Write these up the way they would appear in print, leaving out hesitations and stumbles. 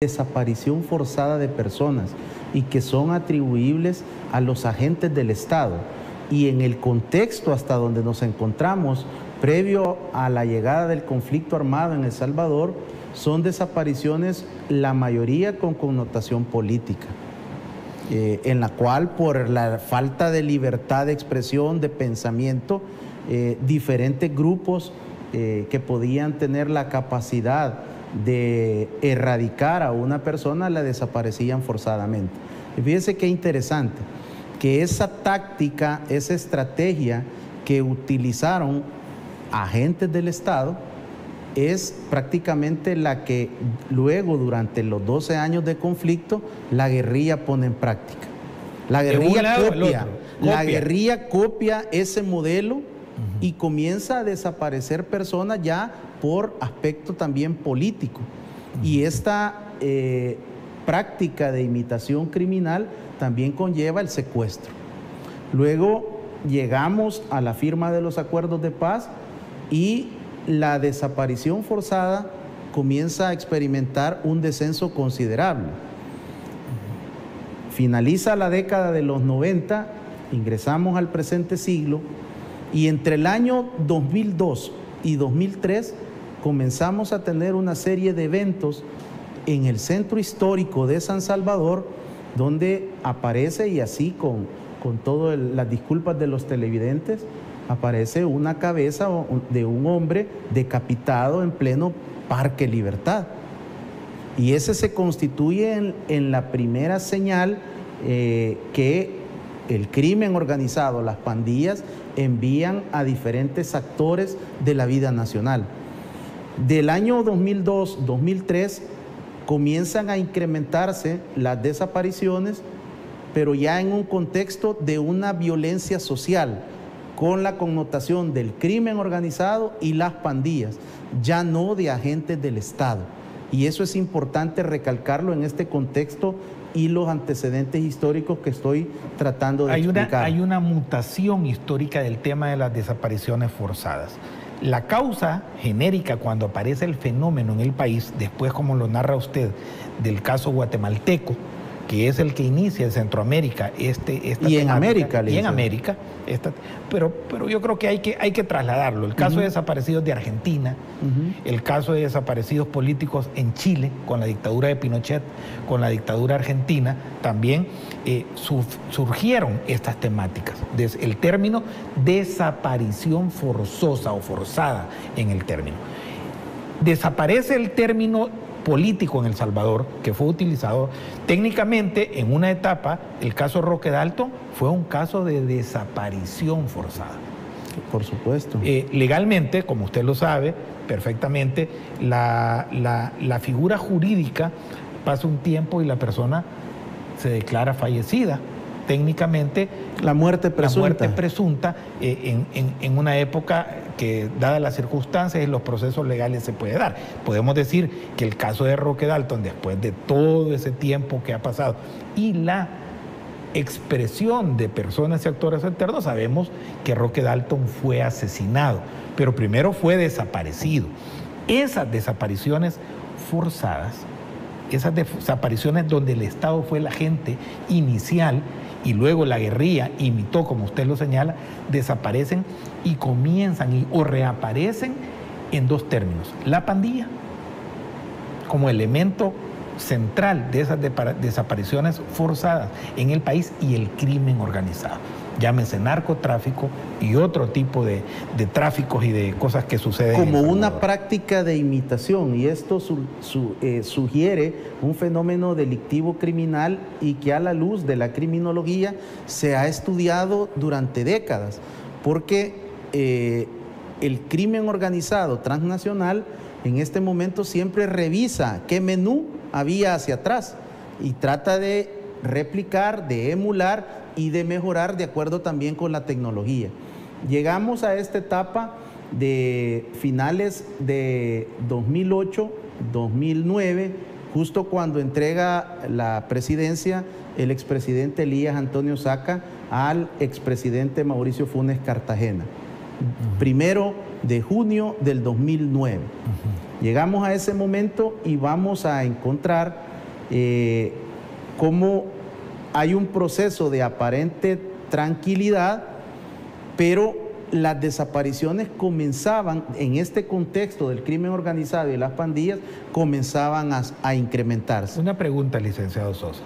desaparición forzada de personas y que son atribuibles a los agentes del Estado. Y en el contexto hasta donde nos encontramos, previo a la llegada del conflicto armado en El Salvador, son desapariciones, la mayoría con connotación política, en la cual por la falta de libertad de expresión, de pensamiento, diferentes grupos que podían tener la capacidad de erradicar a una persona la desaparecían forzadamente. Y fíjense qué interesante, que esa táctica, esa estrategia que utilizaron agentes del Estado es prácticamente la que luego, durante los 12 años de conflicto, la guerrilla pone en práctica. La guerrilla copia ese modelo y comienza a desaparecer personas ya por aspecto también político. Y esta práctica de imitación criminal también conlleva el secuestro. Luego llegamos a la firma de los acuerdos de paz y la desaparición forzada comienza a experimentar un descenso considerable. Finaliza la década de los 90, ingresamos al presente siglo y entre el año 2002 y 2003 comenzamos a tener una serie de eventos en el centro histórico de San Salvador, donde aparece, y así con todas las disculpas de los televidentes, aparece una cabeza de un hombre decapitado en pleno Parque Libertad. Y ese se constituye en la primera señal que el crimen organizado, las pandillas, envían a diferentes actores de la vida nacional. Del año 2002-2003 comienzan a incrementarse las desapariciones, pero ya en un contexto de una violencia social, con la connotación del crimen organizado y las pandillas, ya no de agentes del Estado. Y eso es importante recalcarlo en este contexto y los antecedentes históricos que estoy tratando de explicar. Hay una mutación histórica del tema de las desapariciones forzadas. La causa genérica cuando aparece el fenómeno en el país, después como lo narra usted, del caso guatemalteco, que es el que inicia en Centroamérica pero yo creo que hay que trasladarlo. El caso de desaparecidos de Argentina, el caso de desaparecidos políticos en Chile, con la dictadura de Pinochet, con la dictadura argentina, también surgieron estas temáticas. El término desaparición forzosa o forzada en el término. Desaparece el término político en El Salvador, que fue utilizado técnicamente en una etapa. El caso Roque Dalton fue un caso de desaparición forzada. Por supuesto. Legalmente, como usted lo sabe perfectamente, la figura jurídica pasa un tiempo y la persona se declara fallecida. Técnicamente, la muerte presunta en una época que, dadas las circunstancias y los procesos legales, se puede dar. Podemos decir que el caso de Roque Dalton, después de todo ese tiempo que ha pasado y la expresión de personas y actores alternos, sabemos que Roque Dalton fue asesinado, pero primero fue desaparecido. Esas desapariciones forzadas, esas desapariciones donde el Estado fue el agente inicial y luego la guerrilla imitó, como usted lo señala, desaparecen y comienzan o reaparecen en dos términos: la pandilla como elemento central de esas desapariciones forzadas en el país y el crimen organizado. Llámese narcotráfico y otro tipo de tráficos y de cosas que suceden. Como una práctica de imitación, y esto sugiere un fenómeno delictivo criminal y que a la luz de la criminología se ha estudiado durante décadas, porque el crimen organizado transnacional en este momento siempre revisa qué menú había hacia atrás y trata de replicar, de emular y de mejorar de acuerdo también con la tecnología. Llegamos a esta etapa de finales de 2008, 2009, justo cuando entrega la presidencia el expresidente Elías Antonio Saca al expresidente Mauricio Funes Cartagena. 1 de junio del 2009. Llegamos a ese momento y vamos a encontrar cómo hay un proceso de aparente tranquilidad, pero las desapariciones comenzaban, en este contexto del crimen organizado y las pandillas, comenzaban a incrementarse. Una pregunta, licenciado Sosa.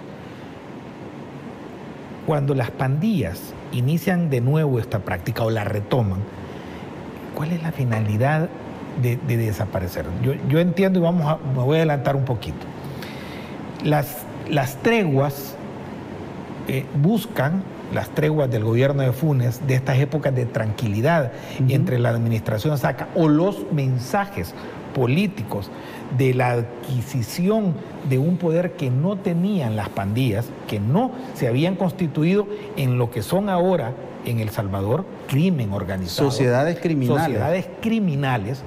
Cuando las pandillas inician de nuevo esta práctica o la retoman, ¿cuál es la finalidad de desaparecer? Yo entiendo y me voy a adelantar un poquito. Las treguas buscan, las treguas del gobierno de Funes, de estas épocas de tranquilidad entre la administración Saca, o los mensajes políticos de la adquisición de un poder que no tenían las pandillas, que no se habían constituido en lo que son ahora en El Salvador, crimen organizado. Sociedades criminales. Sociedades criminales,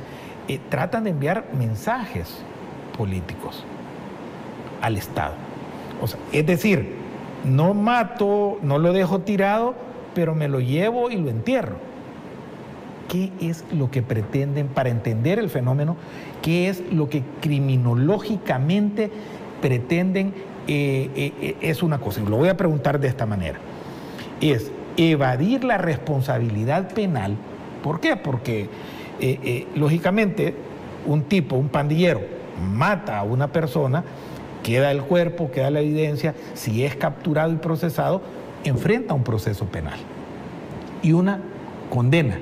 tratan de enviar mensajes políticos al Estado. O sea, es decir, no mato, no lo dejo tirado, pero me lo llevo y lo entierro. ¿Qué es lo que pretenden para entender el fenómeno? ¿Qué es lo que criminológicamente pretenden? Es una cosa, y lo voy a preguntar de esta manera. Es evadir la responsabilidad penal. ¿Por qué? Porque lógicamente un pandillero, mata a una persona, queda el cuerpo, queda la evidencia, si es capturado y procesado, enfrenta un proceso penal y una condena.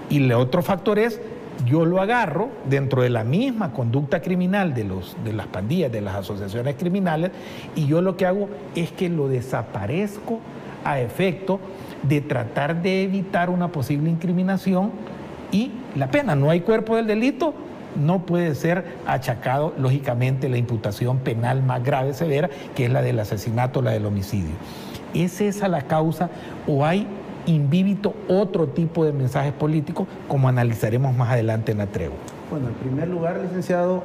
Y el otro factor es, yo lo agarro dentro de la misma conducta criminal de las pandillas, de las asociaciones criminales, y yo lo que hago es que lo desaparezco a efecto de tratar de evitar una posible incriminación y la pena. No hay cuerpo del delito, no puede ser achacado, lógicamente, la imputación penal más grave, severa, que es la del asesinato, la del homicidio. ¿Es esa la causa o hay invíbito otro tipo de mensajes políticos, como analizaremos más adelante en la tregua? Bueno, en primer lugar, licenciado,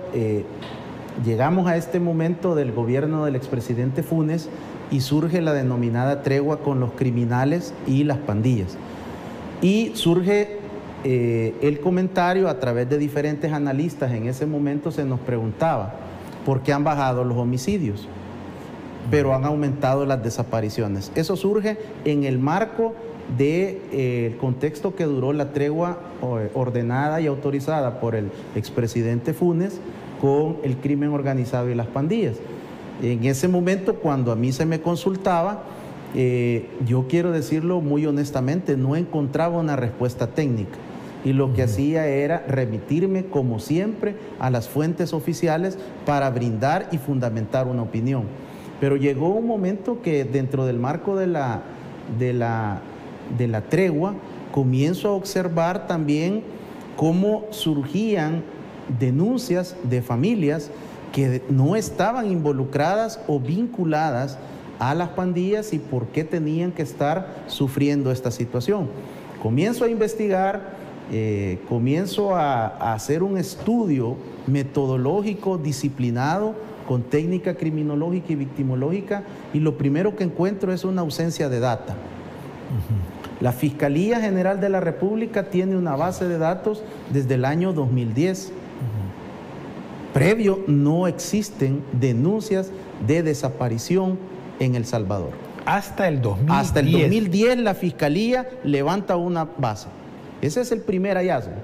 llegamos a este momento del gobierno del expresidente Funes y surge la denominada tregua con los criminales y las pandillas. Y surge el comentario a través de diferentes analistas. En ese momento se nos preguntaba por qué han bajado los homicidios, pero han aumentado las desapariciones. Eso surge en el marco del contexto que duró la tregua ordenada y autorizada por el expresidente Funes con el crimen organizado y las pandillas. En ese momento, cuando a mí se me consultaba, yo quiero decirlo muy honestamente, no encontraba una respuesta técnica. Y lo que hacía era remitirme, como siempre, a las fuentes oficiales para brindar y fundamentar una opinión. Pero llegó un momento que dentro del marco de la tregua, comienzo a observar también cómo surgían denuncias de familias que no estaban involucradas o vinculadas a las pandillas y por qué tenían que estar sufriendo esta situación. Comienzo a investigar, comienzo a hacer un estudio metodológico, disciplinado, con técnica criminológica y victimológica, y lo primero que encuentro es una ausencia de data. La Fiscalía General de la República tiene una base de datos desde el año 2010. Previo no existen denuncias de desaparición en El Salvador. Hasta el 2010. Hasta el 2010 la Fiscalía levanta una base. Ese es el primer hallazgo.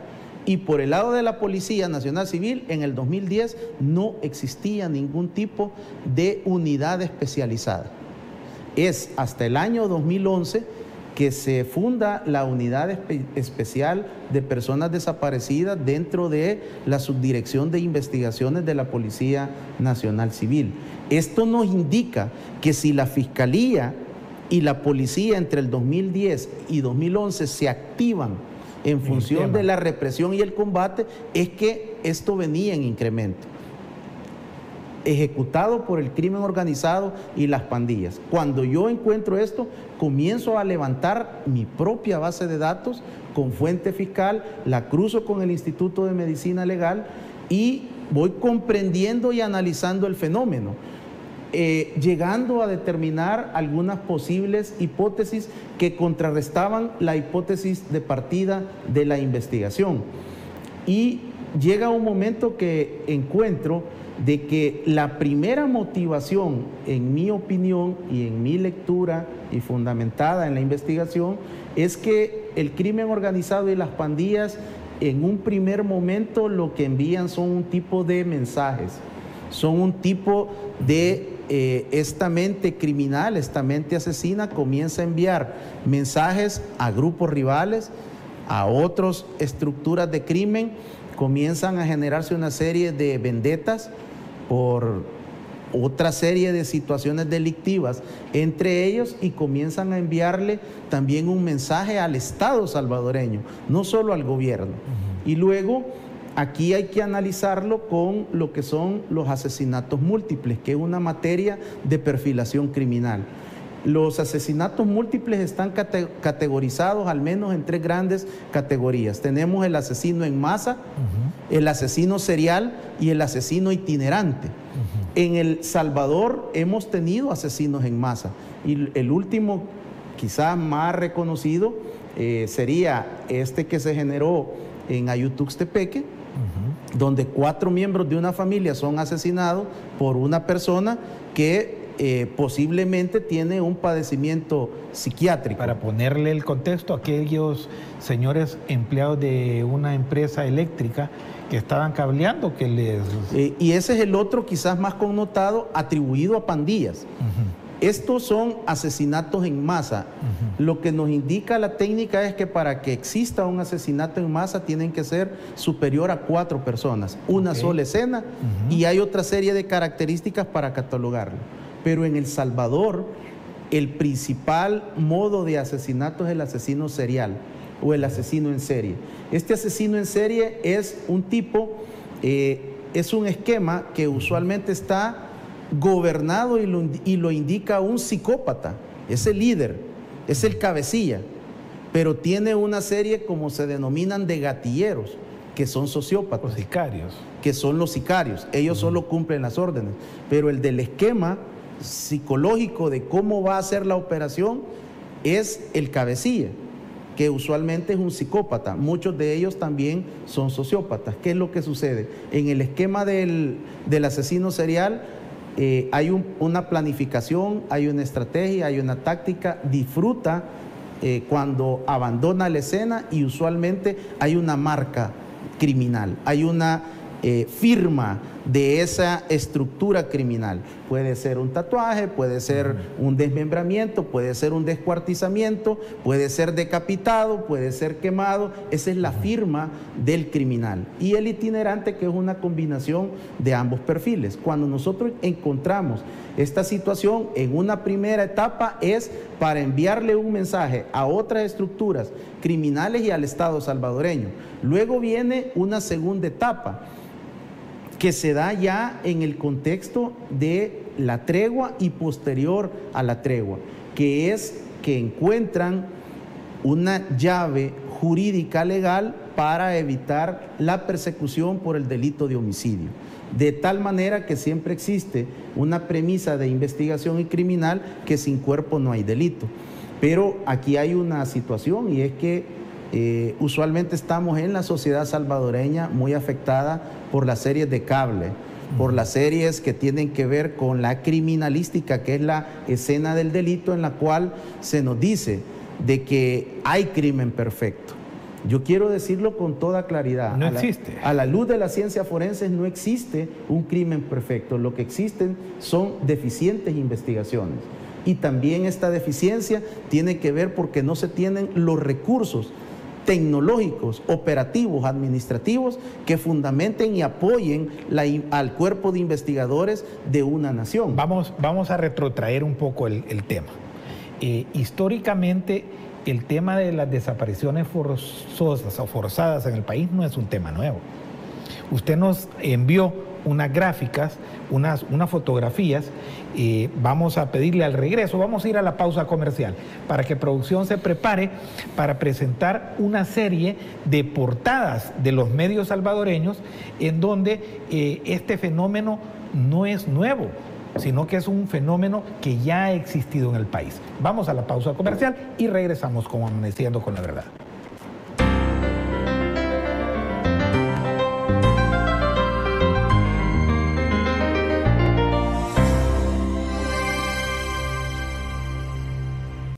Y por el lado de la Policía Nacional Civil, en el 2010 no existía ningún tipo de unidad especializada. Es hasta el año 2011 que se funda la Unidad Especial de Personas Desaparecidas dentro de la Subdirección de Investigaciones de la Policía Nacional Civil. Esto nos indica que si la Fiscalía y la Policía entre el 2010 y 2011 se activan en función de la represión y el combate, es que esto venía en incremento, ejecutado por el crimen organizado y las pandillas. Cuando yo encuentro esto, comienzo a levantar mi propia base de datos con fuente fiscal, la cruzo con el Instituto de Medicina Legal y voy comprendiendo y analizando el fenómeno, llegando a determinar algunas posibles hipótesis que contrarrestaban la hipótesis de partida de la investigación. Y llega un momento que encuentro de que la primera motivación, en mi opinión y en mi lectura y fundamentada en la investigación, es que el crimen organizado y las pandillas en un primer momento lo que envían son un tipo de mensajes, son un tipo de esta mente criminal, esta mente asesina comienza a enviar mensajes a grupos rivales, a otras estructuras de crimen, comienzan a generarse una serie de vendetas por otra serie de situaciones delictivas entre ellos y comienzan a enviarle también un mensaje al Estado salvadoreño, no solo al gobierno. Y luego aquí hay que analizarlo con lo que son los asesinatos múltiples, que es una materia de perfilación criminal. Los asesinatos múltiples están categorizados al menos en 3 grandes categorías. Tenemos el asesino en masa, el asesino serial y el asesino itinerante. En El Salvador hemos tenido asesinos en masa y el último, quizás más reconocido, sería este que se generó en Ayutuxtepeque, donde 4 miembros de una familia son asesinados por una persona que posiblemente tiene un padecimiento psiquiátrico. Para ponerle el contexto, aquellos señores empleados de una empresa eléctrica que estaban cableando, que les... y ese es el otro quizás más connotado, atribuido a pandillas. Estos son asesinatos en masa. Lo que nos indica la técnica es que para que exista un asesinato en masa tienen que ser superior a 4 personas, una sola escena, y hay otra serie de características para catalogarlo. Pero en El Salvador, el principal modo de asesinato es el asesino serial o el asesino en serie. Este asesino en serie es un tipo, es un esquema que usualmente está gobernado y lo indica un psicópata, es el líder, es el cabecilla, pero tiene una serie, como se denominan, de gatilleros, que son sociópatas. Los sicarios. Que son los sicarios, ellos solo cumplen las órdenes, pero el del esquema psicológico de cómo va a ser la operación es el cabecilla, que usualmente es un psicópata. Muchos de ellos también son sociópatas. ¿Qué es lo que sucede? En el esquema del asesino serial hay una planificación, hay una estrategia, hay una táctica, disfruta cuando abandona la escena y usualmente hay una marca criminal, hay una firma de esa estructura criminal. Puede ser un tatuaje, puede ser un desmembramiento, puede ser un descuartizamiento, puede ser decapitado, puede ser quemado. Esa es la firma del criminal. Y el itinerante, que es una combinación de ambos perfiles. Cuando nosotros encontramos esta situación en una primera etapa es para enviarle un mensaje a otras estructuras criminales y al Estado salvadoreño. Luego viene una segunda etapa que se da ya en el contexto de la tregua y posterior a la tregua, que es que encuentran una llave jurídica legal para evitar la persecución por el delito de homicidio. De tal manera que siempre existe una premisa de investigación y criminal que sin cuerpo no hay delito. Pero aquí hay una situación y es que usualmente estamos en la sociedad salvadoreña muy afectada por las series de cable, por las series que tienen que ver con la criminalística, que es la escena del delito en la cual se nos dice de que hay crimen perfecto. Yo quiero decirlo con toda claridad. No existe. A la luz de la ciencia forense no existe un crimen perfecto. Lo que existen son deficientes investigaciones. Y también esta deficiencia tiene que ver porque no se tienen los recursos tecnológicos, operativos, administrativos que fundamenten y apoyen al cuerpo de investigadores de una nación. Vamos a retrotraer un poco el tema. Históricamente, el tema de las desapariciones forzosas o forzadas en el país no es un tema nuevo. Usted nos envió unas gráficas, unas fotografías. Vamos a pedirle al regreso, vamos a ir a la pausa comercial para que producción se prepare para presentar una serie de portadas de los medios salvadoreños en donde este fenómeno no es nuevo, sino que es un fenómeno que ya ha existido en el país. Vamos a la pausa comercial y regresamos con Amaneciendo con la Verdad.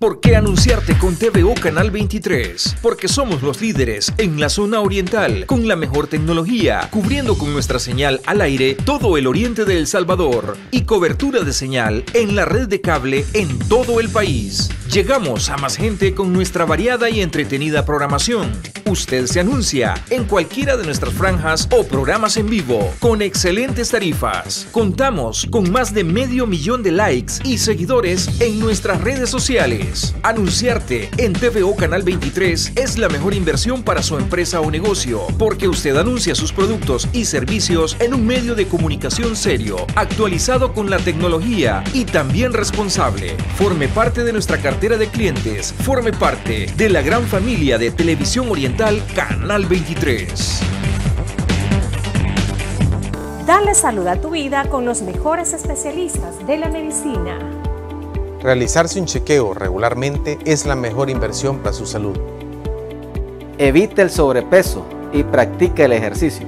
¿Por qué anunciarte con TVO Canal 23? Porque somos los líderes en la zona oriental, con la mejor tecnología, cubriendo con nuestra señal al aire todo el oriente de El Salvador y cobertura de señal en la red de cable en todo el país. Llegamos a más gente con nuestra variada y entretenida programación. Usted se anuncia en cualquiera de nuestras franjas o programas en vivo, con excelentes tarifas. Contamos con más de 500,000 de likes y seguidores en nuestras redes sociales. Anunciarte en TVO Canal 23 es la mejor inversión para su empresa o negocio, porque usted anuncia sus productos y servicios en un medio de comunicación serio, actualizado con la tecnología y también responsable. Forme parte de nuestra cartera de clientes. Forme parte de la gran familia de Televisión Oriental Canal 23. Dale salud a tu vida con los mejores especialistas de la medicina. Realizarse un chequeo regularmente es la mejor inversión para su salud. Evite el sobrepeso y practique el ejercicio.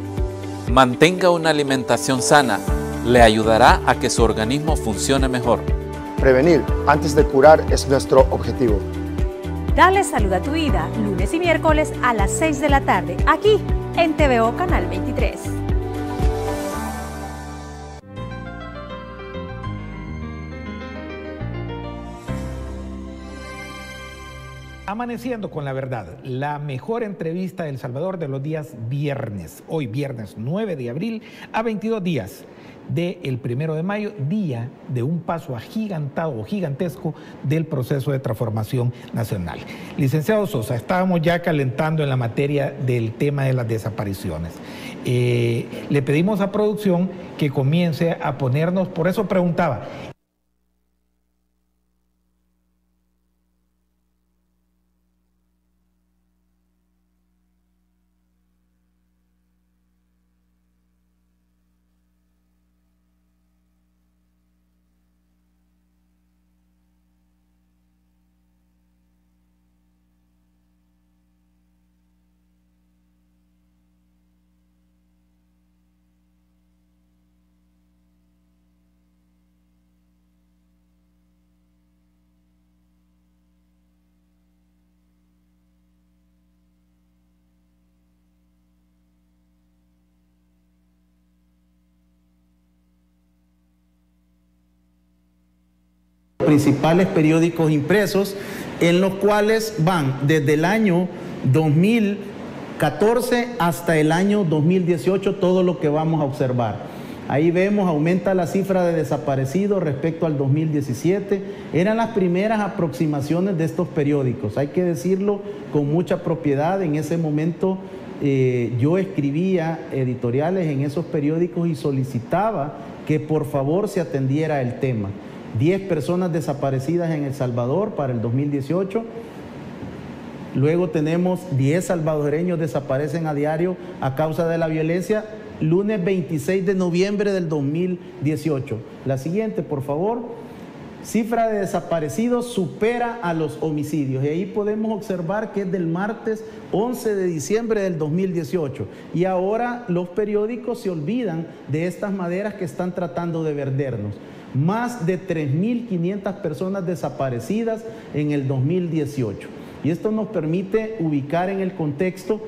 Mantenga una alimentación sana. Le ayudará a que su organismo funcione mejor. Prevenir antes de curar es nuestro objetivo. Dale salud a tu vida, lunes y miércoles a las 6 de la tarde, aquí en TVO Canal 23. Amaneciendo con la verdad, la mejor entrevista de El Salvador de los días viernes. Hoy viernes 9 de abril a 22 días del 1 de mayo, día de un paso agigantado o gigantesco del proceso de transformación nacional. Licenciado Sosa, estábamos ya calentando en la materia del tema de las desapariciones. Le pedimos a producción que comience a ponernos, por eso preguntaba, principales periódicos impresos, en los cuales van desde el año 2014 hasta el año 2018 todo lo que vamos a observar. Ahí vemos, aumenta la cifra de desaparecidos respecto al 2017. Eran las primeras aproximaciones de estos periódicos, hay que decirlo con mucha propiedad. En ese momento yo escribía editoriales en esos periódicos y solicitaba que por favor se atendiera el tema. 10 personas desaparecidas en El Salvador para el 2018. Luego tenemos 10 salvadoreños desaparecen a diario a causa de la violencia. Lunes 26 de noviembre del 2018. La siguiente, por favor. Cifra de desaparecidos supera a los homicidios. Y ahí podemos observar que es del martes 11 de diciembre del 2018. Y ahora los periódicos se olvidan de estas maderas que están tratando de vendernos. Más de 3.500 personas desaparecidas en el 2018. Y esto nos permite ubicar en el contexto,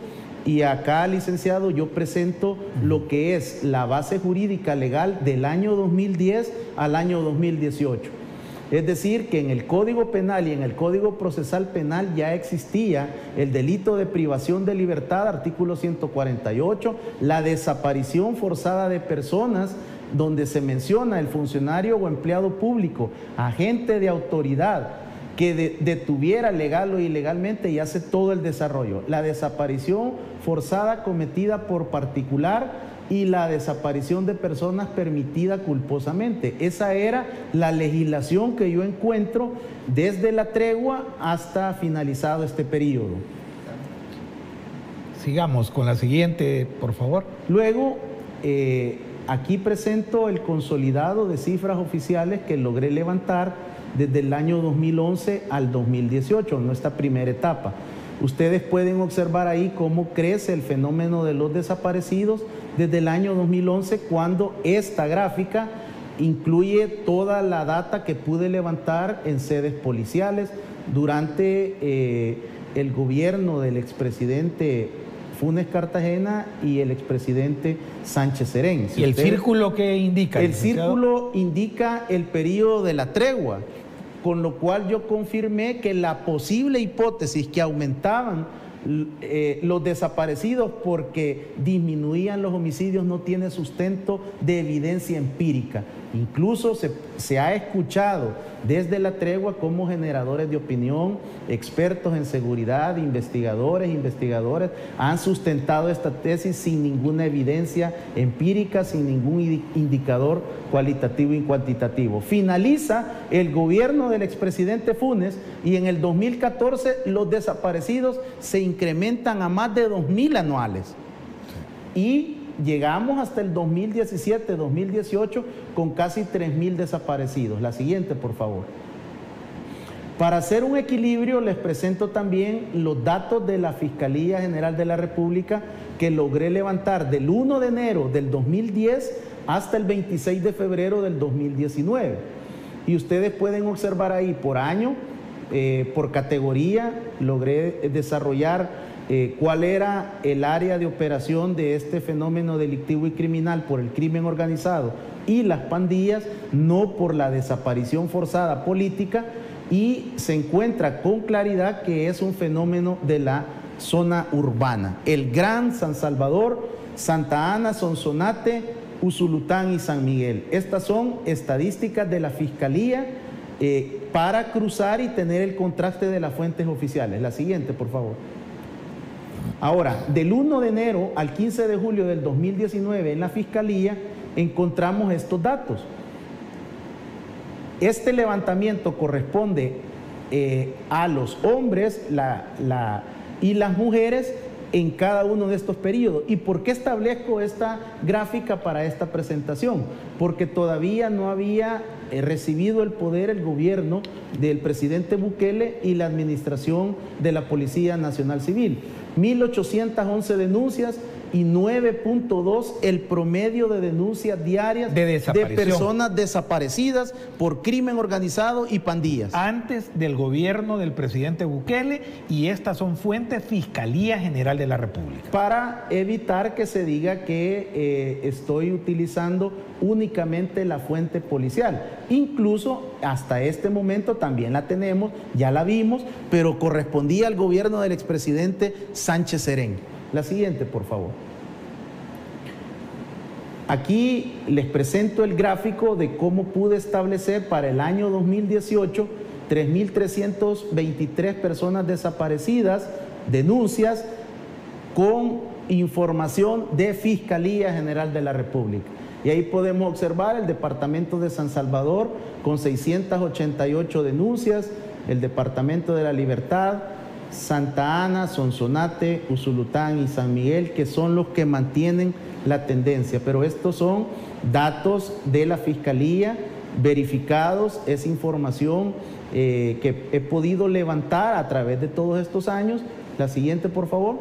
y acá, licenciado, yo presento lo que es la base jurídica legal del año 2010 al año 2018. Es decir, que en el Código Penal y en el Código Procesal Penal ya existía el delito de privación de libertad, artículo 148, la desaparición forzada de personas, donde se menciona el funcionario o empleado público, agente de autoridad, que detuviera legal o ilegalmente y hace todo el desarrollo. La desaparición forzada cometida por particular y la desaparición de personas permitida culposamente. Esa era la legislación que yo encuentro desde la tregua hasta finalizado este periodo. Sigamos con la siguiente, por favor. Luego, aquí presento el consolidado de cifras oficiales que logré levantar desde el año 2011 al 2018, nuestra primera etapa. Ustedes pueden observar ahí cómo crece el fenómeno de los desaparecidos desde el año 2011, cuando esta gráfica incluye toda la data que pude levantar en sedes policiales, durante el gobierno del expresidente Funes Cartagena y el expresidente Sánchez Serén. ¿Y el círculo qué indica? El círculo indica el periodo de la tregua, con lo cual yo confirmé que la posible hipótesis que aumentaban los desaparecidos porque disminuían los homicidios no tiene sustento de evidencia empírica. Incluso se ha escuchado desde la tregua como generadores de opinión, expertos en seguridad, investigadores han sustentado esta tesis sin ninguna evidencia empírica, sin ningún indicador cualitativo y cuantitativo. Finaliza el gobierno del expresidente Funes y en el 2014 los desaparecidos se incrementan a más de 2.000 anuales. Y llegamos hasta el 2017-2018 con casi 3.000 desaparecidos. La siguiente, por favor. Para hacer un equilibrio, les presento también los datos de la Fiscalía General de la República que logré levantar del 1 de enero del 2010 hasta el 26 de febrero del 2019. Y ustedes pueden observar ahí por año, por categoría, logré desarrollar cuál era el área de operación de este fenómeno delictivo y criminal por el crimen organizado y las pandillas, no por la desaparición forzada política, y se encuentra con claridad que es un fenómeno de la zona urbana. El Gran, San Salvador, Santa Ana, Sonsonate, Usulután y San Miguel. Estas son estadísticas de la Fiscalía para cruzar y tener el contraste de las fuentes oficiales. La siguiente, por favor. Ahora, del 1 de enero al 15 de julio del 2019 en la Fiscalía encontramos estos datos. Este levantamiento corresponde a los hombres y las mujeres en cada uno de estos periodos. ¿Y por qué establezco esta gráfica para esta presentación? Porque todavía no había recibido el poder el gobierno del presidente Bukele y la administración de la Policía Nacional Civil. 1.811 denuncias y 9.2 el promedio de denuncias diarias de personas desaparecidas por crimen organizado y pandillas. Antes del gobierno del presidente Bukele, y estas son fuentes Fiscalía General de la República. Para evitar que se diga que estoy utilizando únicamente la fuente policial. Incluso hasta este momento también la tenemos, ya la vimos, pero correspondía al gobierno del expresidente Sánchez Serén. La siguiente, por favor. Aquí les presento el gráfico de cómo pude establecer para el año 2018 3.323 personas desaparecidas, denuncias con información de Fiscalía General de la República. Y ahí podemos observar el departamento de San Salvador con 688 denuncias, el departamento de la Libertad, Santa Ana, Sonsonate, Usulután y San Miguel, que son los que mantienen la tendencia. Pero estos son datos de la Fiscalía verificados, es información que he podido levantar a través de todos estos años. La siguiente, por favor.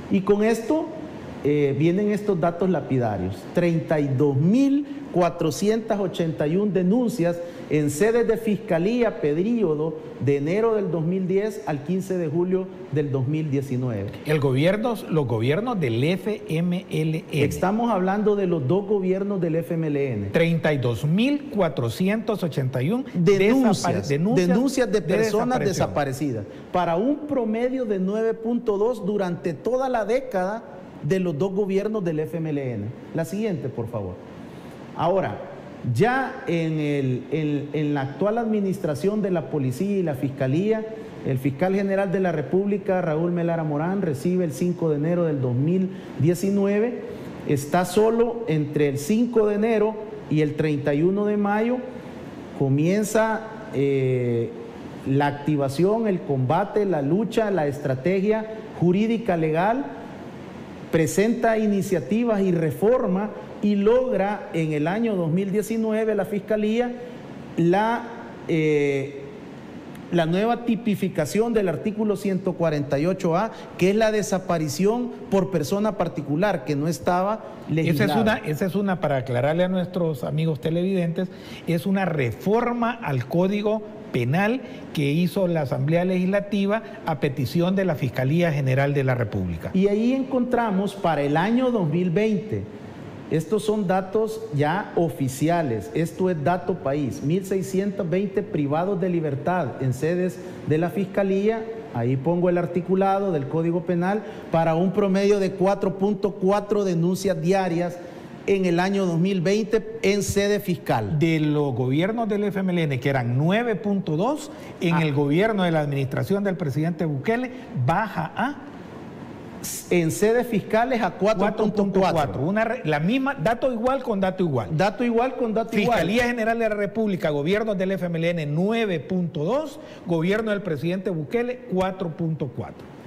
Y con esto vienen estos datos lapidarios. 32.481 denuncias en sedes de fiscalía, periodo de enero del 2010 al 15 de julio del 2019. Los gobiernos del FMLN. Estamos hablando de los dos gobiernos del FMLN. 32.481 denuncias de personas desaparecidas, para un promedio de 9.2 durante toda la década de los dos gobiernos del FMLN. La siguiente, por favor. Ahora, ya en la actual administración de la policía y la fiscalía, el fiscal general de la República, Raúl Melara Morán, recibe el 5 de enero del 2019, está solo entre el 5 de enero y el 31 de mayo, comienza la activación, el combate, la lucha, la estrategia jurídica legal, presenta iniciativas y reforma y logra en el año 2019 la Fiscalía la nueva tipificación del artículo 148A, que es la desaparición por persona particular, que no estaba legislada. Esa es una, para aclararle a nuestros amigos televidentes, es una reforma al Código Penal que hizo la Asamblea Legislativa a petición de la Fiscalía General de la República. Y ahí encontramos para el año 2020, estos son datos ya oficiales, esto es dato país, 1.620 privados de libertad en sedes de la Fiscalía, ahí pongo el articulado del Código Penal, para un promedio de 4.4 denuncias diarias en el año 2020 en sede fiscal. De los gobiernos del FMLN, que eran 9.2, en el gobierno de la administración del presidente Bukele baja a... En sedes fiscales a 4.4. La misma, dato igual con dato igual. Dato igual con dato igual. Fiscalía General de la República, gobiernos del FMLN 9.2, gobierno del presidente Bukele 4.4.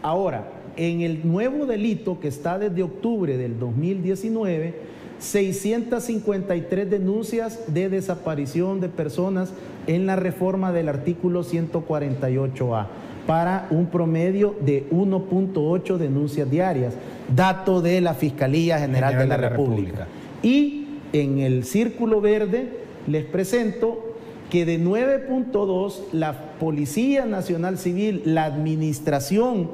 Ahora, en el nuevo delito que está desde octubre del 2019, 653 denuncias de desaparición de personas en la reforma del artículo 148A, para un promedio de 1.8 denuncias diarias, dato de la Fiscalía General de la República. Y en el círculo verde les presento que de 9.2 la Policía Nacional Civil, la administración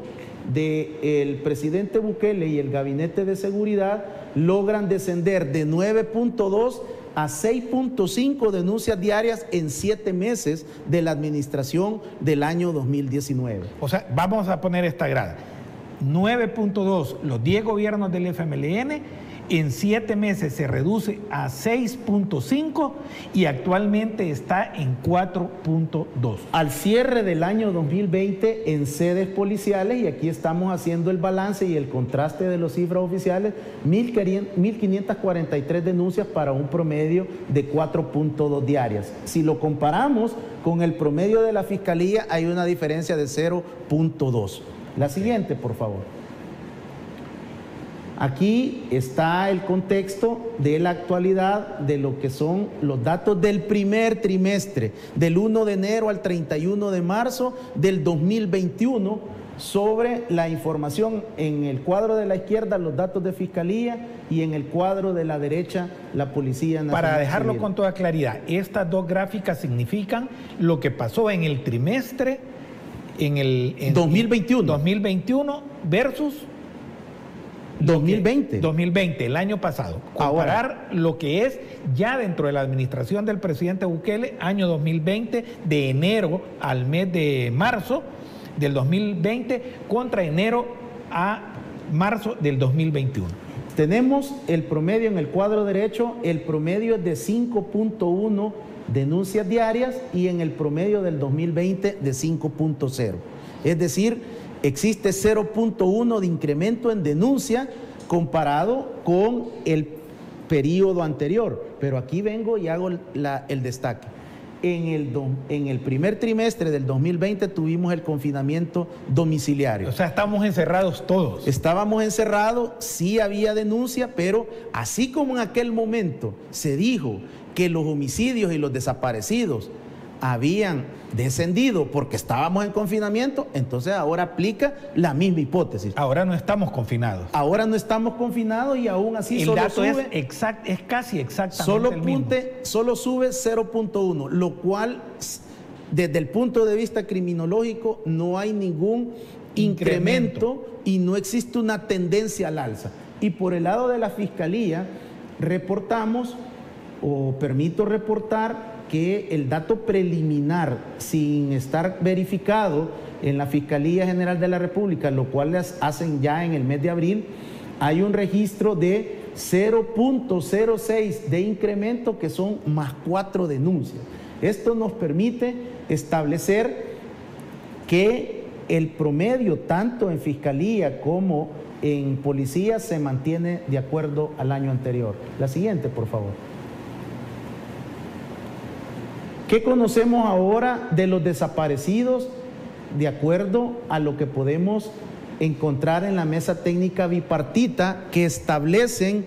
del presidente Bukele y el Gabinete de Seguridad logran descender de 9.2 a 6.5 denuncias diarias en 7 meses de la administración del año 2019. O sea, vamos a poner esta grada. 9.2, los 10 gobiernos del FMLN, en 7 meses se reduce a 6.5 y actualmente está en 4.2. Al cierre del año 2020 en sedes policiales, y aquí estamos haciendo el balance y el contraste de las cifras oficiales, 1.543 denuncias para un promedio de 4.2 diarias. Si lo comparamos con el promedio de la Fiscalía, hay una diferencia de 0.2. La siguiente, por favor. Aquí está el contexto de la actualidad de lo que son los datos del primer trimestre, del 1 de enero al 31 de marzo del 2021, sobre la información en el cuadro de la izquierda, los datos de Fiscalía, y en el cuadro de la derecha, la Policía Nacional Para dejarlo Civil. con toda claridad, estas dos gráficas significan lo que pasó en el trimestre, en 2021 versus 2020, el año pasado. Comparar lo que es ya dentro de la administración del presidente Bukele, año 2020, de enero al mes de marzo del 2020, contra enero a marzo del 2021. Tenemos el promedio en el cuadro derecho, el promedio es de 5.1 denuncias diarias, y en el promedio del 2020 de 5.0. Es decir, existe 0.1 de incremento en denuncia comparado con el periodo anterior. Pero aquí vengo y hago el destaque. En el primer trimestre del 2020 tuvimos el confinamiento domiciliario. O sea, estamos encerrados todos. Estábamos encerrados, sí había denuncia, pero así como en aquel momento se dijo que los homicidios y los desaparecidos habían descendido porque estábamos en confinamiento, entonces ahora aplica la misma hipótesis. Ahora no estamos confinados. Ahora no estamos confinados y aún así el solo dato sube, es casi exactamente solo sube 0.1, lo cual desde el punto de vista criminológico no hay ningún incremento y no existe una tendencia al alza. Y por el lado de la Fiscalía reportamos, o permito reportar, que el dato preliminar, sin estar verificado en la Fiscalía General de la República, lo cual hacen ya en el mes de abril, hay un registro de 0.06 de incremento, que son más 4 denuncias. Esto nos permite establecer que el promedio, tanto en Fiscalía como en Policía, se mantiene de acuerdo al año anterior. La siguiente, por favor. ¿Qué conocemos ahora de los desaparecidos de acuerdo a lo que podemos encontrar en la mesa técnica bipartita, que establecen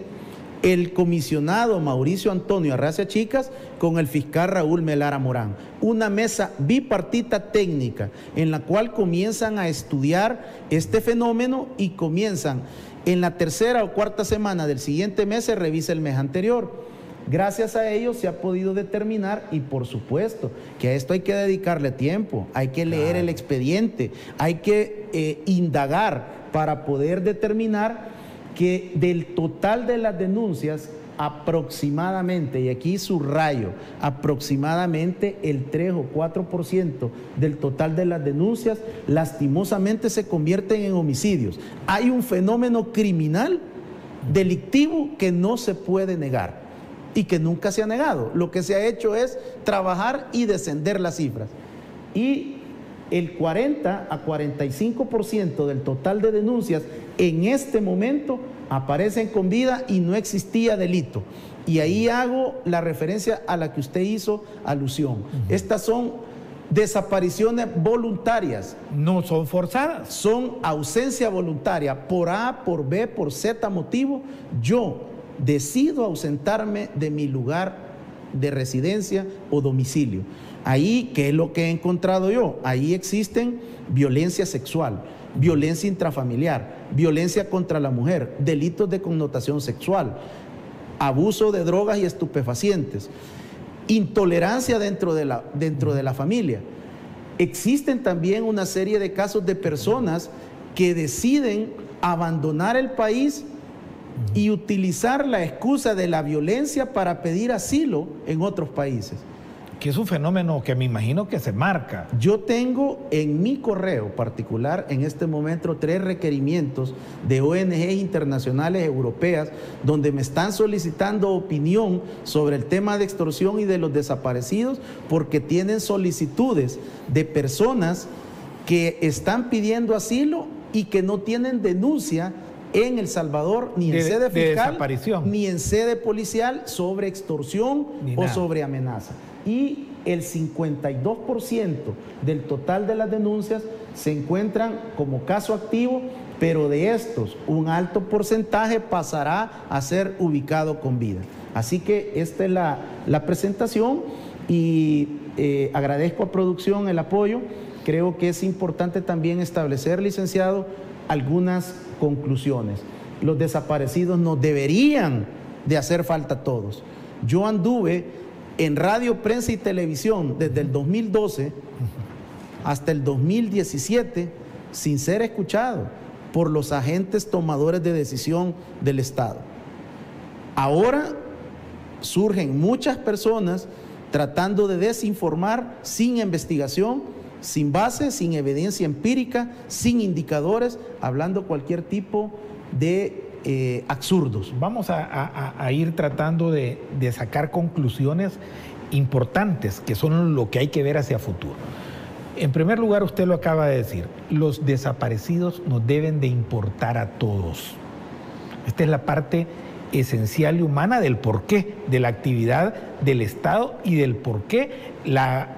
el comisionado Mauricio Antonio Arracia Chicas con el fiscal Raúl Melara Morán. Una mesa bipartita técnica en la cual comienzan a estudiar este fenómeno y comienzan en la tercera o cuarta semana del siguiente mes, se revisa el mes anterior. Gracias a ello se ha podido determinar, y por supuesto que a esto hay que dedicarle tiempo, hay que leer el expediente, hay que indagar para poder determinar que del total de las denuncias, aproximadamente, y aquí subrayo, aproximadamente el 3 o 4% del total de las denuncias lastimosamente se convierten en homicidios. Hay un fenómeno criminal, delictivo, que no se puede negar y que nunca se ha negado. Lo que se ha hecho es trabajar y descender las cifras. Y el 40 a 45% del total de denuncias en este momento aparecen con vida y no existía delito. Y ahí hago la referencia a la que usted hizo alusión. Estas son desapariciones voluntarias. No son forzadas. Son ausencia voluntaria. Por A, por B, por Z motivo, yo decido ausentarme de mi lugar de residencia o domicilio. Ahí, ¿qué es lo que he encontrado yo? Ahí existen violencia sexual, violencia intrafamiliar, violencia contra la mujer, delitos de connotación sexual, abuso de drogas y estupefacientes, intolerancia dentro de la familia. Existen también una serie de casos de personas que deciden abandonar el país y utilizar la excusa de la violencia para pedir asilo en otros países. Que es un fenómeno que me imagino que se marca. Yo tengo en mi correo particular en este momento 3 requerimientos de ONGs internacionales europeas donde me están solicitando opinión sobre el tema de extorsión y de los desaparecidos, porque tienen solicitudes de personas que están pidiendo asilo y que no tienen denuncia en El Salvador, ni en sede fiscal, ni en sede policial, sobre extorsión o sobre amenaza. Y el 52% del total de las denuncias se encuentran como caso activo, pero de estos un alto porcentaje pasará a ser ubicado con vida. Así que esta es la presentación y agradezco a producción el apoyo. Creo que es importante también establecer, licenciado, algunas conclusiones. Los desaparecidos nos deberían de hacer falta a todos. Yo anduve en radio, prensa y televisión desde el 2012 hasta el 2017 sin ser escuchado por los agentes tomadores de decisión del Estado. Ahora surgen muchas personas tratando de desinformar sin investigación, sin base, sin evidencia empírica, sin indicadores, hablando cualquier tipo de absurdos. Vamos a ir tratando de sacar conclusiones importantes, que son lo que hay que ver hacia futuro. En primer lugar, usted lo acaba de decir, los desaparecidos nos deben de importar a todos. Esta es la parte esencial y humana del porqué de la actividad del Estado y del porqué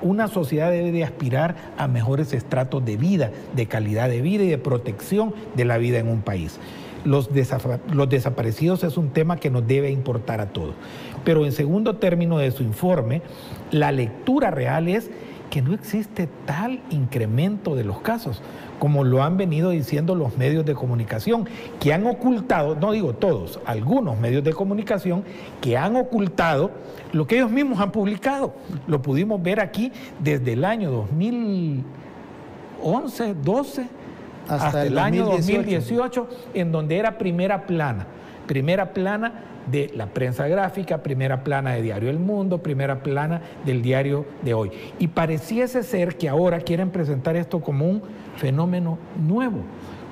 una sociedad debe de aspirar a mejores estratos de vida, de calidad de vida y de protección de la vida en un país. Los desaparecidos es un tema que nos debe importar a todos. Pero en segundo término de su informe, la lectura real es que no existe tal incremento de los casos como lo han venido diciendo los medios de comunicación, que han ocultado, no digo todos, algunos medios de comunicación que han ocultado lo que ellos mismos han publicado. Lo pudimos ver aquí desde el año 2011, 12, hasta el año 2018, en donde era primera plana de la prensa gráfica, primera plana de Diario El Mundo, primera plana del Diario de Hoy. Y pareciese ser que ahora quieren presentar esto como un fenómeno nuevo,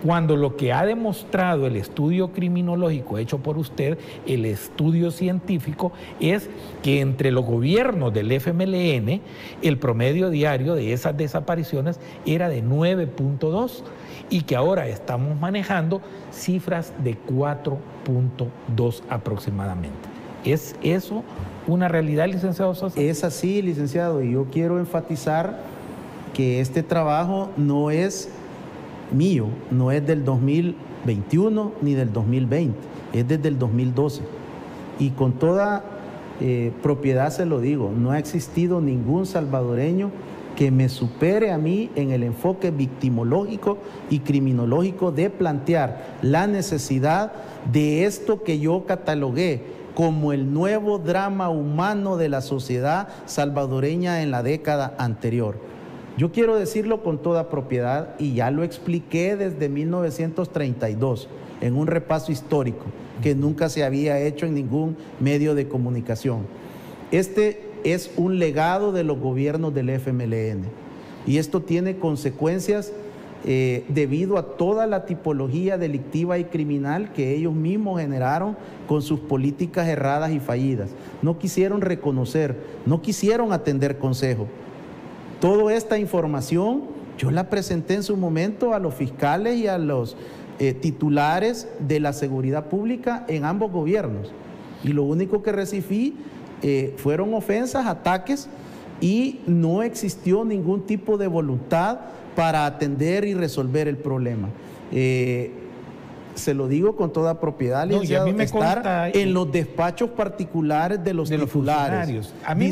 cuando lo que ha demostrado el estudio criminológico hecho por usted, el estudio científico, es que entre los gobiernos del FMLN, el promedio diario de esas desapariciones era de 9.2 y que ahora estamos manejando cifras de 4.2 aproximadamente. ¿Es eso una realidad, licenciado Sosa? Es así, licenciado, y yo quiero enfatizar que este trabajo no es mío, no es del 2021 ni del 2020, es desde el 2012. y con toda propiedad se lo digo, no ha existido ningún salvadoreño que me supere a mí en el enfoque victimológico y criminológico de plantear la necesidad de esto que yo catalogué como el nuevo drama humano de la sociedad salvadoreña en la década anterior. Yo quiero decirlo con toda propiedad y ya lo expliqué desde 1932 en un repaso histórico que nunca se había hecho en ningún medio de comunicación. Este es un legado de los gobiernos del FMLN y esto tiene consecuencias debido a toda la tipología delictiva y criminal que ellos mismos generaron con sus políticas erradas y fallidas. No quisieron reconocer, no quisieron atender consejo. Toda esta información yo la presenté en su momento a los fiscales y a los titulares de la seguridad pública en ambos gobiernos y lo único que recibí fueron ofensas, ataques y no existió ningún tipo de voluntad para atender y resolver el problema. Se lo digo con toda propiedad, licenciado, a mí me consta, en los despachos particulares de los titulares, a mí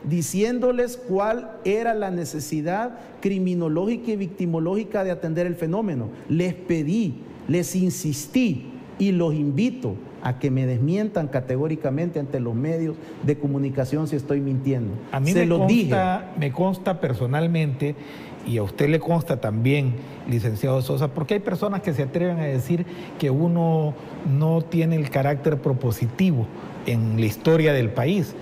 diciéndoles cuál era la necesidad criminológica y victimológica de atender el fenómeno. Les pedí, les insistí y los invito a que me desmientan categóricamente ante los medios de comunicación si estoy mintiendo. A mí me consta personalmente, y a usted le consta también, licenciado Sosa, porque hay personas que se atreven a decir que uno no tiene el carácter propositivo en la historia del país.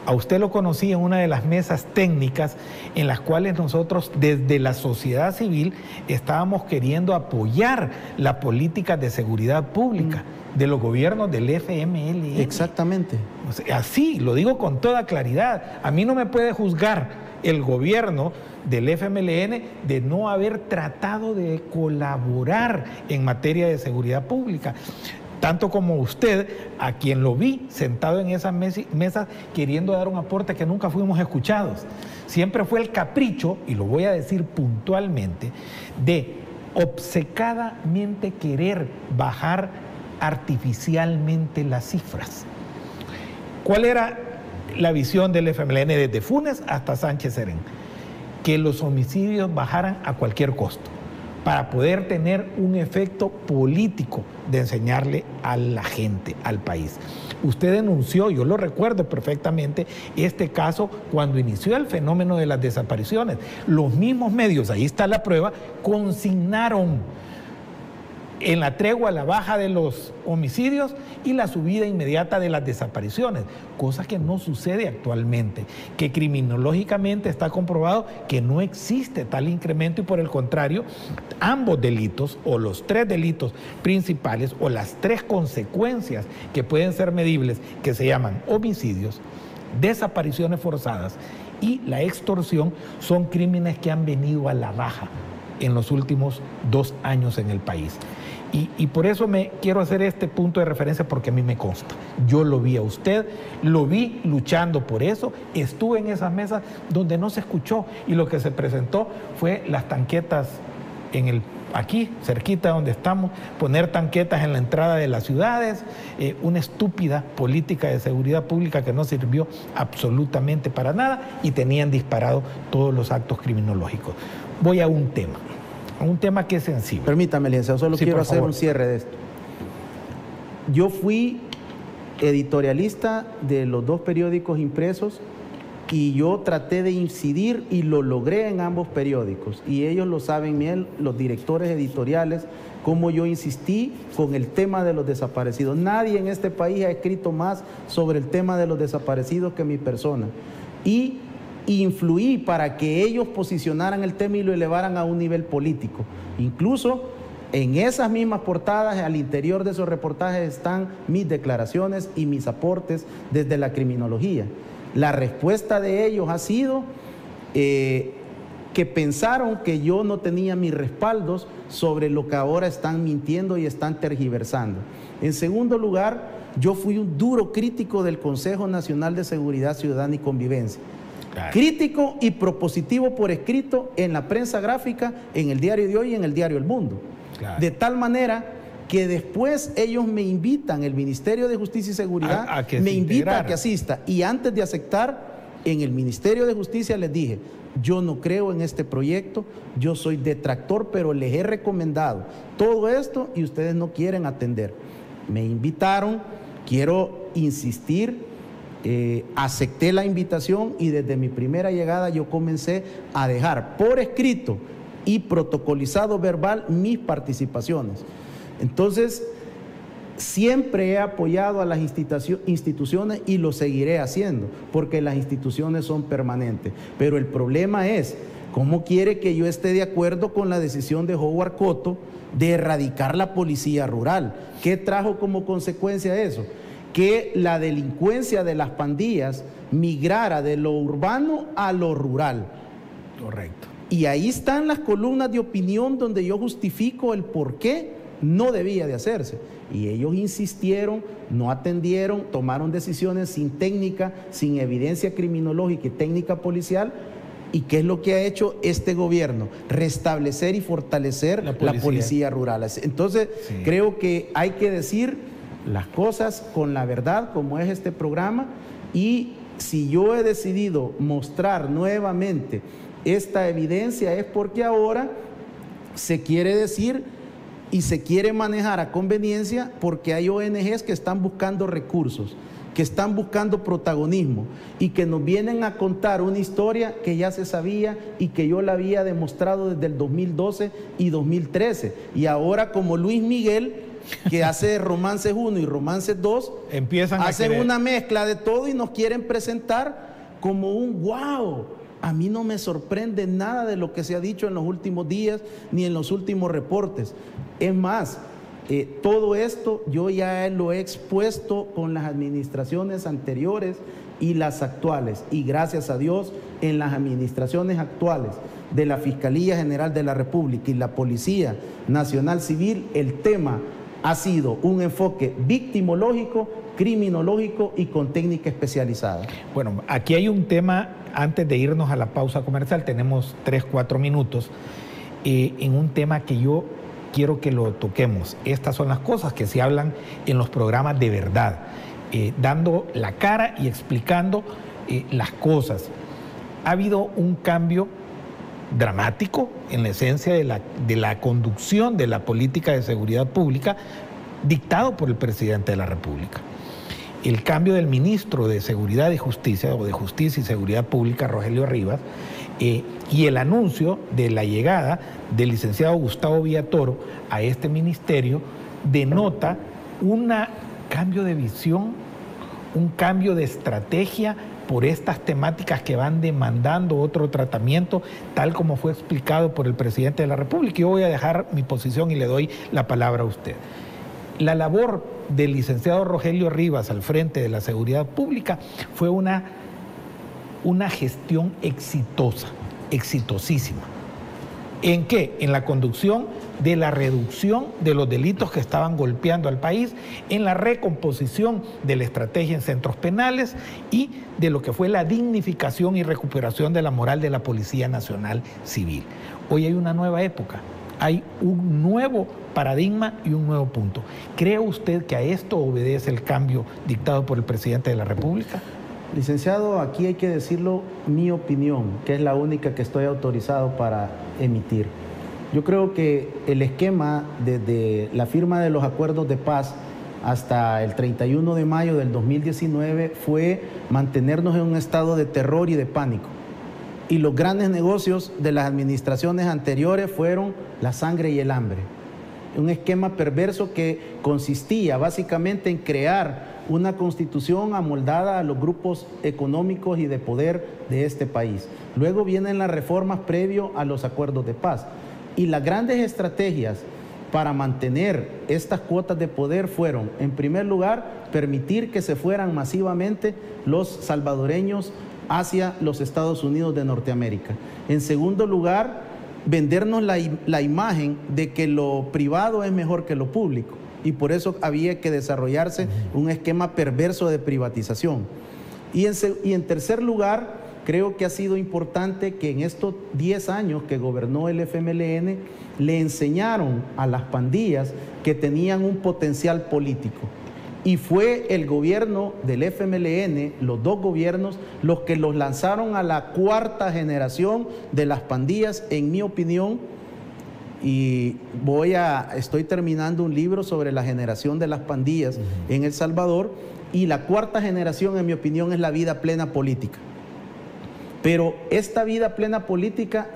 A usted lo conocí en una de las mesas técnicas en las cuales nosotros desde la sociedad civil estábamos queriendo apoyar la política de seguridad pública de los gobiernos del FMLN. Exactamente. O sea, así, lo digo con toda claridad. A mí no me puede juzgar el gobierno del FMLN de no haber tratado de colaborar en materia de seguridad pública. Tanto como usted, a quien lo vi sentado en esas mesas queriendo dar un aporte que nunca fuimos escuchados. Siempre fue el capricho, y lo voy a decir puntualmente, de obcecadamente querer bajar artificialmente las cifras. ¿Cuál era la visión del FMLN desde Funes hasta Sánchez Serén? Que los homicidios bajaran a cualquier costo, para poder tener un efecto político de enseñarle a la gente, al país. Usted denunció, yo lo recuerdo perfectamente, este caso cuando inició el fenómeno de las desapariciones. Los mismos medios, ahí está la prueba, consignaron en la tregua la baja de los homicidios y la subida inmediata de las desapariciones, cosa que no sucede actualmente, que criminológicamente está comprobado que no existe tal incremento y por el contrario, ambos delitos o los tres delitos principales o las tres consecuencias que pueden ser medibles, que se llaman homicidios, desapariciones forzadas y la extorsión, son crímenes que han venido a la baja en los últimos 2 años en el país. Y por eso me quiero hacer este punto de referencia porque a mí me consta. Yo lo vi a usted, lo vi luchando por eso, estuve en esas mesas donde no se escuchó y lo que se presentó fue las tanquetas aquí, cerquita donde estamos, poner tanquetas en la entrada de las ciudades, una estúpida política de seguridad pública que no sirvió absolutamente para nada y tenían disparado todos los actos criminológicos. Voy a un tema que es sensible. Permítame, licenciado, solo quiero hacer un cierre de esto. Yo fui editorialista de los 2 periódicos impresos y yo traté de incidir y lo logré en ambos periódicos. Y ellos lo saben bien, los directores editoriales, cómo yo insistí con el tema de los desaparecidos. Nadie en este país ha escrito más sobre el tema de los desaparecidos que mi persona. Y influí para que ellos posicionaran el tema y lo elevaran a un nivel político. Incluso en esas mismas portadas, al interior de esos reportajes están mis declaraciones y mis aportes desde la criminología. La respuesta de ellos ha sido que pensaron que yo no tenía mis respaldos sobre lo que ahora están mintiendo y están tergiversando. En segundo lugar, yo fui un duro crítico del Consejo Nacional de Seguridad Ciudadana y Convivencia. Claro. Crítico y propositivo por escrito en la prensa gráfica, en el Diario de Hoy y en el Diario El Mundo. Claro. De tal manera que después ellos me invitan, el Ministerio de Justicia y Seguridad me invita a que asista, y antes de aceptar, en el Ministerio de Justicia les dije, yo no creo en este proyecto, yo soy detractor, pero les he recomendado todo esto y ustedes no quieren atender. Me invitaron, quiero insistir, acepté la invitación y desde mi primera llegada yo comencé a dejar por escrito y protocolizado verbal mis participaciones. Entonces, siempre he apoyado a las instituciones y lo seguiré haciendo, porque las instituciones son permanentes. Pero el problema es, ¿cómo quiere que yo esté de acuerdo con la decisión de Howard Cotto de erradicar la policía rural? ¿Qué trajo como consecuencia eso? Que la delincuencia de las pandillas migrara de lo urbano a lo rural. Correcto. Y ahí están las columnas de opinión donde yo justifico el por qué no debía de hacerse. Y ellos insistieron, no atendieron, tomaron decisiones sin técnica, sin evidencia criminológica y técnica policial. ¿Y qué es lo que ha hecho este gobierno? Restablecer y fortalecer la policía rural. Entonces, sí, creo que hay que decir las cosas con la verdad, como es este programa, y si yo he decidido mostrar nuevamente esta evidencia es porque ahora se quiere decir y se quiere manejar a conveniencia, porque hay ONGs que están buscando recursos, que están buscando protagonismo y que nos vienen a contar una historia que ya se sabía y que yo la había demostrado desde el 2012 y 2013. Y ahora, como Luis Miguel, que hace Romances 1 y Romances 2, hacen una mezcla de todo y nos quieren presentar como un wow. A mí no me sorprende nada de lo que se ha dicho en los últimos días ni en los últimos reportes. Es más, todo esto yo ya lo he expuesto con las administraciones anteriores y las actuales. Y gracias a Dios, en las administraciones actuales de la Fiscalía General de la República y la Policía Nacional Civil, el tema ha sido un enfoque victimológico, criminológico y con técnica especializada. Bueno, aquí hay un tema, antes de irnos a la pausa comercial, tenemos 3-4 minutos, en un tema que yo quiero que lo toquemos. Estas son las cosas que se hablan en los programas de verdad, dando la cara y explicando las cosas. Ha habido un cambio dramático en la esencia de la conducción de la política de seguridad pública dictado por el presidente de la República. El cambio del ministro de Seguridad y Justicia, o de Justicia y Seguridad Pública, Rogelio Rivas, y el anuncio de la llegada del licenciado Gustavo Villatoro a este ministerio denota un cambio de visión, un cambio de estrategia por estas temáticas que van demandando otro tratamiento, tal como fue explicado por el presidente de la República. Yo voy a dejar mi posición y le doy la palabra a usted. La labor del licenciado Rogelio Rivas al frente de la seguridad pública fue una gestión exitosa, exitosísima. ¿En qué? En la conducción de la reducción de los delitos que estaban golpeando al país, en la recomposición de la estrategia en centros penales y de lo que fue la dignificación y recuperación de la moral de la Policía Nacional Civil. Hoy hay una nueva época, hay un nuevo paradigma y un nuevo punto. ¿Cree usted que a esto obedece el cambio dictado por el presidente de la República? Licenciado, aquí hay que decirlo, mi opinión, que es la única que estoy autorizado para emitir. Yo creo que el esquema desde la firma de los acuerdos de paz hasta el 31 de mayo del 2019 fue mantenernos en un estado de terror y de pánico. Y los grandes negocios de las administraciones anteriores fueron la sangre y el hambre. Un esquema perverso que consistía básicamente en crear una constitución amoldada a los grupos económicos y de poder de este país. Luego vienen las reformas previo a los acuerdos de paz. Y las grandes estrategias para mantener estas cuotas de poder fueron, en primer lugar, permitir que se fueran masivamente los salvadoreños hacia los Estados Unidos de Norteamérica. En segundo lugar, vendernos la imagen de que lo privado es mejor que lo público. Y por eso había que desarrollarse un esquema perverso de privatización. Y en tercer lugar, creo que ha sido importante que en estos 10 años que gobernó el FMLN le enseñaron a las pandillas que tenían un potencial político. Y fue el gobierno del FMLN, los dos gobiernos, los que los lanzaron a la cuarta generación de las pandillas, en mi opinión. Y estoy terminando un libro sobre la generación de las pandillas en El Salvador, y la cuarta generación, en mi opinión, es la vida plena política. Pero esta vida plena política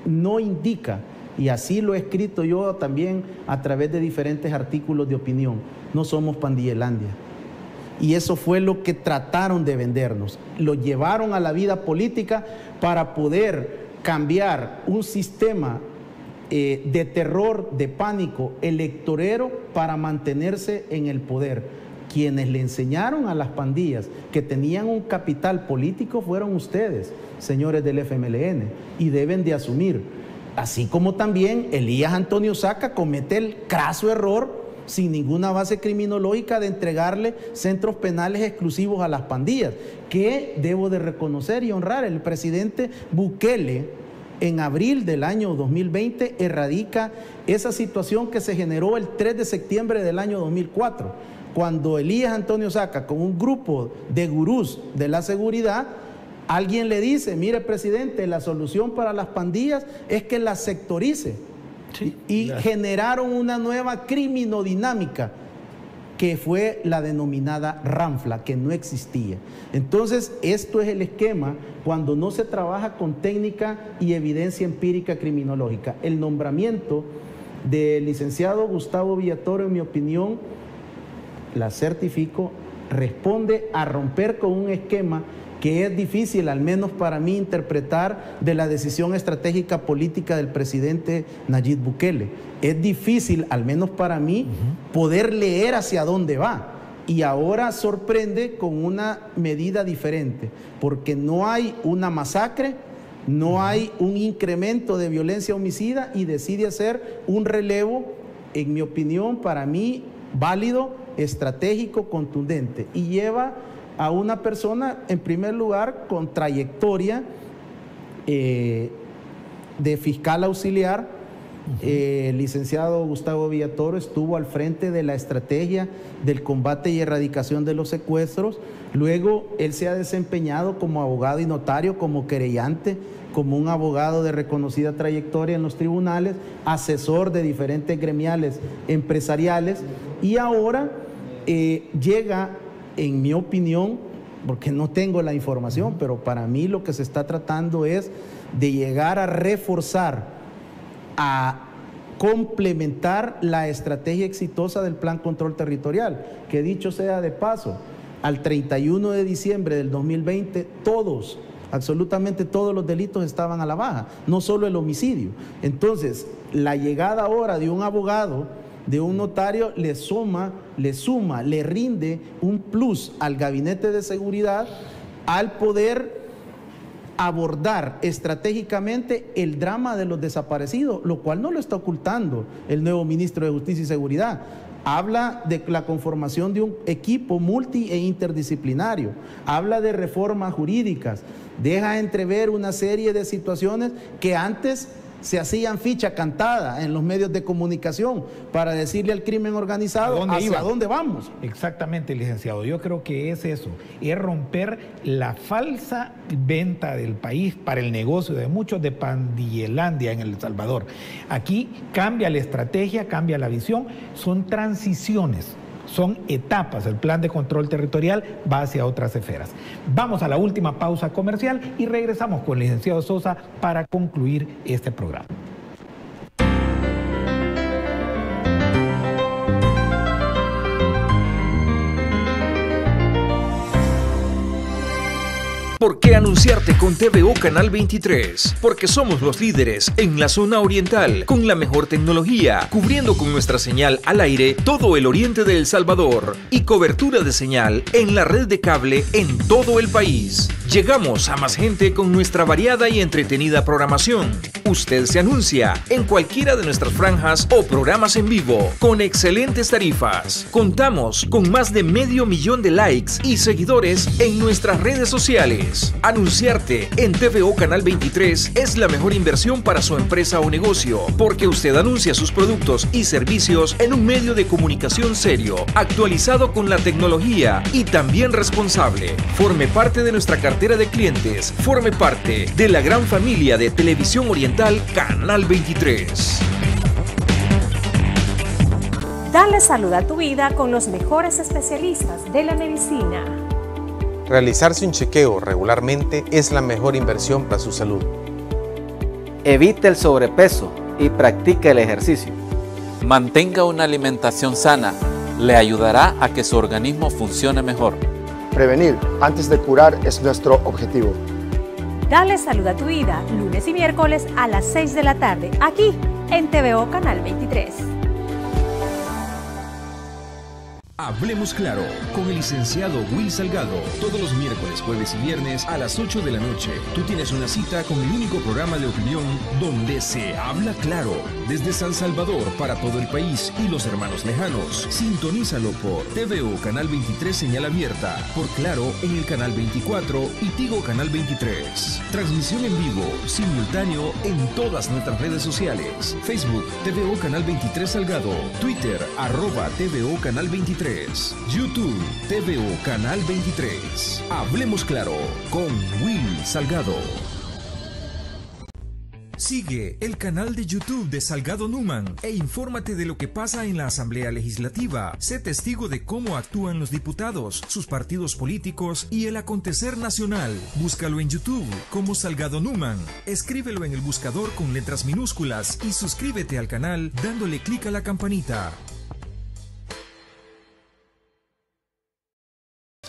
no indica, y así lo he escrito yo también a través de diferentes artículos de opinión, no somos Pandillelandia. Y eso fue lo que trataron de vendernos. Lo llevaron a la vida política para poder cambiar un sistema de terror, de pánico electorero para mantenerse en el poder. Quienes le enseñaron a las pandillas que tenían un capital político fueron ustedes, señores del FMLN, y deben de asumir. Así como también Elías Antonio Saca comete el craso error, sin ninguna base criminológica, de entregarle centros penales exclusivos a las pandillas, que debo de reconocer y honrar. El presidente Bukele, en abril del año 2020, erradica esa situación que se generó el 3 de septiembre del año 2004, cuando Elías Antonio Saca, con un grupo de gurús de la seguridad, alguien le dice: mire, presidente, la solución para las pandillas es que las sectorice. Sí, y generaron una nueva criminodinámica, que fue la denominada RANFLA, que no existía. Entonces, esto es el esquema cuando no se trabaja con técnica y evidencia empírica criminológica. El nombramiento del licenciado Gustavo Villatoro, en mi opinión, la certifico, responde a romper con un esquema que es difícil, al menos para mí, interpretar de la decisión estratégica política del presidente Nayib Bukele. Es difícil, al menos para mí, poder leer hacia dónde va. Y ahora sorprende con una medida diferente, porque no hay una masacre, no hay un incremento de violencia homicida, y decide hacer un relevo, en mi opinión, para mí, válido, estratégico, contundente, y lleva a una persona, en primer lugar, con trayectoria de fiscal auxiliar. El licenciado Gustavo Villatoro estuvo al frente de la estrategia del combate y erradicación de los secuestros. Luego, él se ha desempeñado como abogado y notario, como querellante, como un abogado de reconocida trayectoria en los tribunales, asesor de diferentes gremiales empresariales, y ahora llega, en mi opinión, porque no tengo la información, pero para mí lo que se está tratando es de llegar a reforzar, a complementar la estrategia exitosa del Plan Control Territorial, que, dicho sea de paso, al 31 de diciembre del 2020, absolutamente todos los delitos estaban a la baja, no solo el homicidio. Entonces, la llegada ahora de un abogado, de un notario, le rinde un plus al gabinete de seguridad, al poder abordar estratégicamente el drama de los desaparecidos, lo cual no lo está ocultando el nuevo ministro de Justicia y Seguridad. Habla de la conformación de un equipo multi e interdisciplinario, habla de reformas jurídicas, deja entrever una serie de situaciones que antes se hacían ficha cantada en los medios de comunicación para decirle al crimen organizado hacia dónde vamos. Exactamente, licenciado. Yo creo que es eso, es romper la falsa venta del país para el negocio de muchos de Pandillelandia en El Salvador. Aquí cambia la estrategia, cambia la visión, son transiciones. Son etapas, el plan de control territorial va hacia otras esferas. Vamos a la última pausa comercial y regresamos con el licenciado Sosa para concluir este programa. ¿Por qué anunciarte con TVO Canal 23? Porque somos los líderes en la zona oriental, con la mejor tecnología, cubriendo con nuestra señal al aire todo el oriente de El Salvador y cobertura de señal en la red de cable en todo el país. Llegamos a más gente con nuestra variada y entretenida programación. Usted se anuncia en cualquiera de nuestras franjas o programas en vivo con excelentes tarifas. Contamos con más de 500,000 de likes y seguidores en nuestras redes sociales. Anunciarte en TVO Canal 23 es la mejor inversión para su empresa o negocio, porque usted anuncia sus productos y servicios en un medio de comunicación serio, actualizado con la tecnología y también responsable. Forme parte de nuestra cartera de clientes. Forme parte de la gran familia de Televisión Oriental Canal 23. Dale salud a tu vida con los mejores especialistas de la medicina. Realizarse un chequeo regularmente es la mejor inversión para su salud. Evite el sobrepeso y practique el ejercicio. Mantenga una alimentación sana, le ayudará a que su organismo funcione mejor. Prevenir antes de curar es nuestro objetivo. Dale salud a tu vida, lunes y miércoles a las 6 de la tarde, aquí en TVO Canal 23. Hablemos claro con el licenciado Will Salgado. Todos los miércoles, jueves y viernes a las 8 de la noche. Tú tienes una cita con el único programa de opinión donde se habla claro. Desde San Salvador para todo el país y los hermanos lejanos. Sintonízalo por TVO Canal 23 señal abierta. Por Claro en el Canal 24 y Tigo Canal 23. Transmisión en vivo, simultáneo en todas nuestras redes sociales. Facebook, TVO Canal 23 Salgado. Twitter, @TVO Canal 23. YouTube, TVO Canal 23. Hablemos claro con Will Salgado. Sigue el canal de YouTube de Salgado Numan e infórmate de lo que pasa en la Asamblea Legislativa. Sé testigo de cómo actúan los diputados, sus partidos políticos y el acontecer nacional. Búscalo en YouTube como Salgado Numan. Escríbelo en el buscador con letras minúsculas y suscríbete al canal dándole clic a la campanita.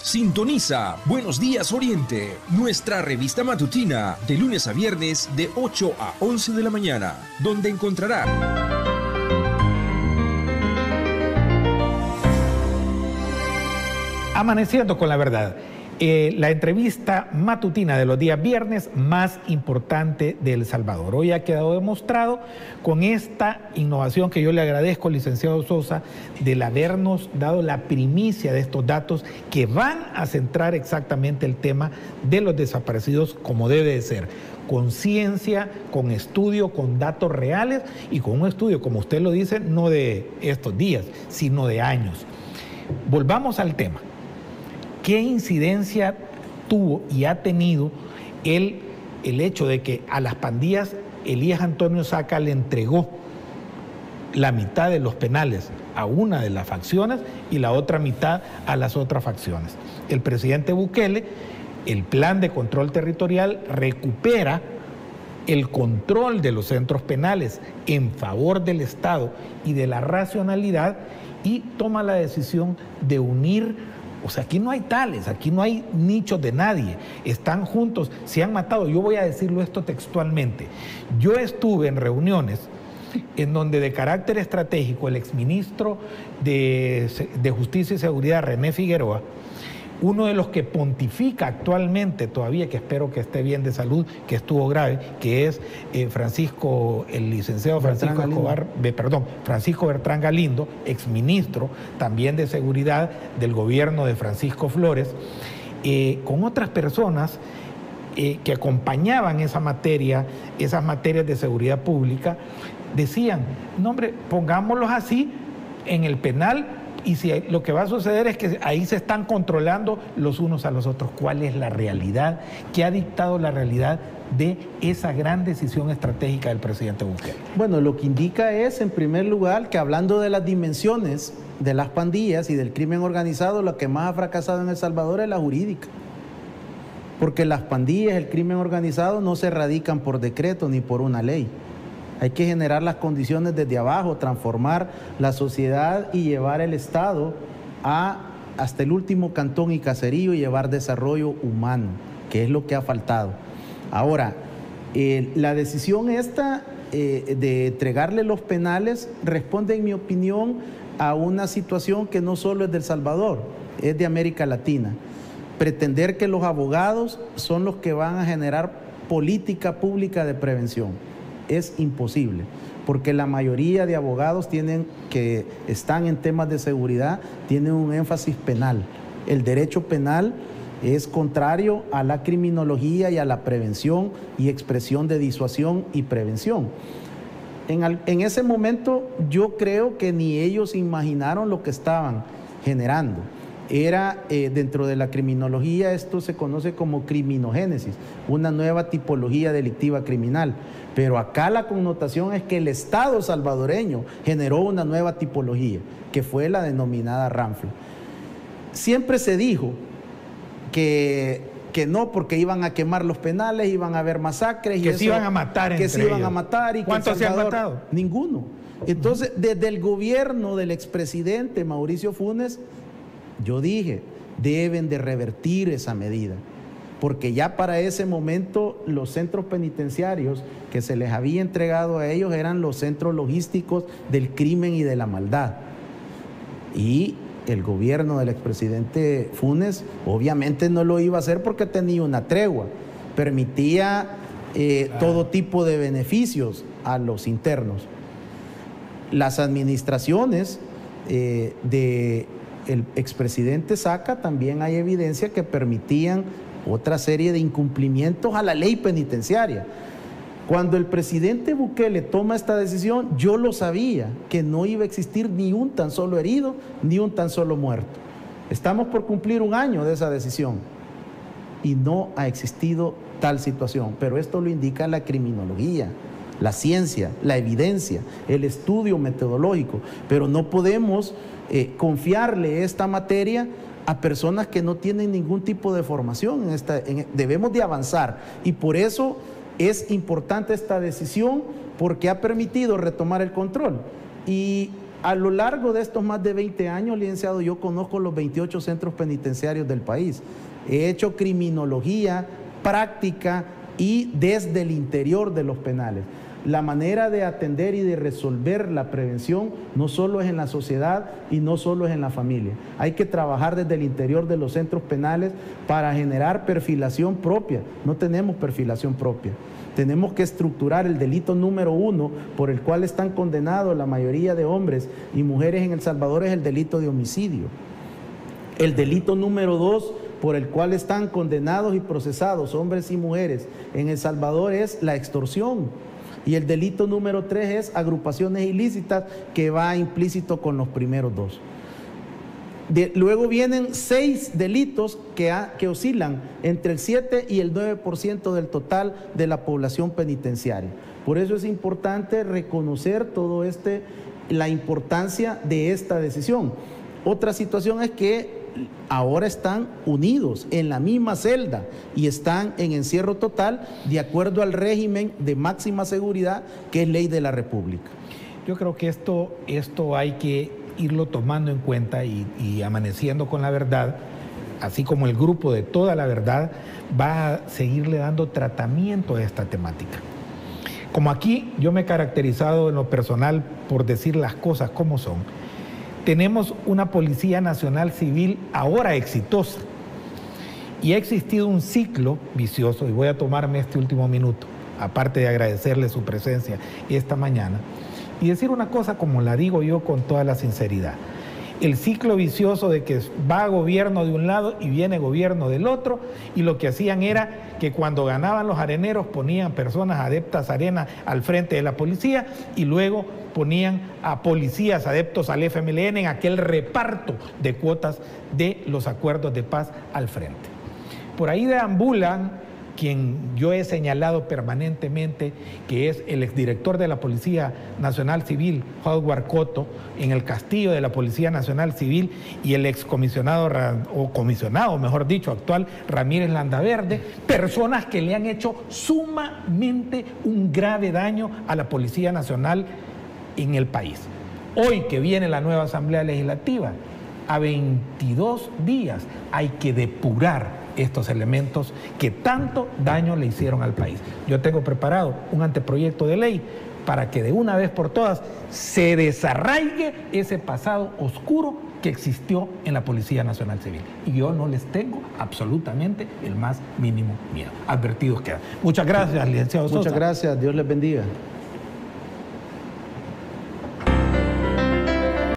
Sintoniza Buenos Días Oriente, nuestra revista matutina, de lunes a viernes de 8 a 11 de la mañana, donde encontrará Amaneciendo con la Verdad, la entrevista matutina de los días viernes más importante de El Salvador. Hoy ha quedado demostrado con esta innovación que yo le agradezco al licenciado Sosa de habernos dado la primicia de estos datos que van a centrar exactamente el tema de los desaparecidos como debe de ser. Con ciencia, con estudio, con datos reales y con un estudio, como usted lo dice, no de estos días, sino de años. Volvamos al tema. ¿Qué incidencia tuvo y ha tenido el hecho de que a las pandillas Elías Antonio Saca le entregó la mitad de los penales a una de las facciones y la otra mitad a las otras facciones? El presidente Bukele, el plan de control territorial, recupera el control de los centros penales en favor del Estado y de la racionalidad y toma la decisión de unir. O sea, aquí no hay tales, aquí no hay nichos de nadie, están juntos, se han matado. Yo voy a decirlo esto textualmente. Yo estuve en reuniones en donde de carácter estratégico el exministro de Justicia y Seguridad, René Figueroa, uno de los que pontifica actualmente todavía, que espero que esté bien de salud, que estuvo grave, que es el licenciado Francisco Bertrán Galindo, exministro también de Seguridad del gobierno de Francisco Flores, con otras personas que acompañaban esas materias de seguridad pública, decían, no hombre, pongámoslos así en el penal. Y si lo que va a suceder es que ahí se están controlando los unos a los otros. ¿Cuál es la realidad? ¿Qué ha dictado la realidad de esa gran decisión estratégica del presidente Bukele? Bueno, lo que indica es, en primer lugar, que hablando de las dimensiones de las pandillas y del crimen organizado, lo que más ha fracasado en El Salvador es la jurídica. Porque las pandillas, el crimen organizado, no se erradican por decreto ni por una ley. Hay que generar las condiciones desde abajo, transformar la sociedad y llevar el Estado hasta el último cantón y caserío y llevar desarrollo humano, que es lo que ha faltado. Ahora, la decisión esta de entregarle los penales responde, en mi opinión, a una situación que no solo es de El Salvador, es de América Latina. Pretender que los abogados son los que van a generar política pública de prevención. es imposible, porque la mayoría de abogados que están en temas de seguridad tienen un énfasis penal. El derecho penal es contrario a la criminología y a la prevención y expresión de disuasión y prevención. En ese momento yo creo que ni ellos imaginaron lo que estaban generando. Era dentro de la criminología, esto se conoce como criminogénesis, una nueva tipología delictiva criminal. Pero acá la connotación es que el Estado salvadoreño generó una nueva tipología, que fue la denominada RANFLA. Siempre se dijo que no, porque iban a quemar los penales, iban a haber masacres. Que se iban a matar entre ellos. Que se iban a matar. Y ¿cuántos se han matado? Ninguno. Entonces, desde el gobierno del expresidente Mauricio Funes, yo dije, deben de revertir esa medida, porque ya para ese momento los centros penitenciarios que se les había entregado a ellos eran los centros logísticos del crimen y de la maldad. Y el gobierno del expresidente Funes obviamente no lo iba a hacer porque tenía una tregua, permitía todo tipo de beneficios a los internos. Las administraciones del expresidente Saca también hay evidencia que permitían otra serie de incumplimientos a la ley penitenciaria. Cuando el presidente Bukele toma esta decisión, yo lo sabía, que no iba a existir ni un tan solo herido, ni un tan solo muerto. Estamos por cumplir un año de esa decisión y no ha existido tal situación, pero esto lo indica la criminología, la ciencia, la evidencia, el estudio metodológico, pero no podemos confiarle esta materia a personas que no tienen ningún tipo de formación. Debemos de avanzar y por eso es importante esta decisión, porque ha permitido retomar el control. Y a lo largo de estos más de 20 años, licenciado, yo conozco los 28 centros penitenciarios del país. He hecho criminología, práctica y desde el interior de los penales. La manera de atender y de resolver la prevención no solo es en la sociedad y no solo es en la familia. Hay que trabajar desde el interior de los centros penales para generar perfilación propia. No tenemos perfilación propia. Tenemos que estructurar el delito número 1 por el cual están condenados la mayoría de hombres y mujeres en El Salvador es el delito de homicidio. El delito número 2 por el cual están condenados y procesados hombres y mujeres en El Salvador es la extorsión. Y el delito número 3 es agrupaciones ilícitas, que va implícito con los primeros dos. Luego vienen 6 delitos que oscilan entre el 7 y el 9% del total de la población penitenciaria. Por eso es importante reconocer la importancia de esta decisión. Otra situación es que ahora están unidos en la misma celda y están en encierro total de acuerdo al régimen de máxima seguridad que es ley de la República. Yo creo que esto hay que irlo tomando en cuenta y amaneciendo con la verdad, así como el grupo de Toda la Verdad va a seguirle dando tratamiento a esta temática. Como aquí yo me he caracterizado en lo personal por decir las cosas como son, tenemos una Policía Nacional Civil ahora exitosa y ha existido un ciclo vicioso, y voy a tomarme este último minuto, aparte de agradecerle su presencia esta mañana, y decir una cosa como la digo yo con toda la sinceridad. El ciclo vicioso de que va gobierno de un lado y viene gobierno del otro, y lo que hacían era que cuando ganaban los areneros ponían personas adeptas a arena al frente de la policía y luego ponían a policías adeptos al FMLN en aquel reparto de cuotas de los acuerdos de paz al frente. Por ahí deambulan quien yo he señalado permanentemente, que es el exdirector de la Policía Nacional Civil, Howard Cotto, en el castillo de la Policía Nacional Civil, y el excomisionado, o comisionado, mejor dicho, actual, Ramírez Landaverde, personas que le han hecho sumamente un grave daño a la Policía Nacional en el país. Hoy que viene la nueva Asamblea Legislativa, a 22 días hay que depurar estos elementos que tanto daño le hicieron al país. Yo tengo preparado un anteproyecto de ley para que de una vez por todas se desarraigue ese pasado oscuro que existió en la Policía Nacional Civil. Y yo no les tengo absolutamente el más mínimo miedo. Advertidos quedan. Muchas gracias, licenciado Sosa. Muchas gracias, Dios les bendiga.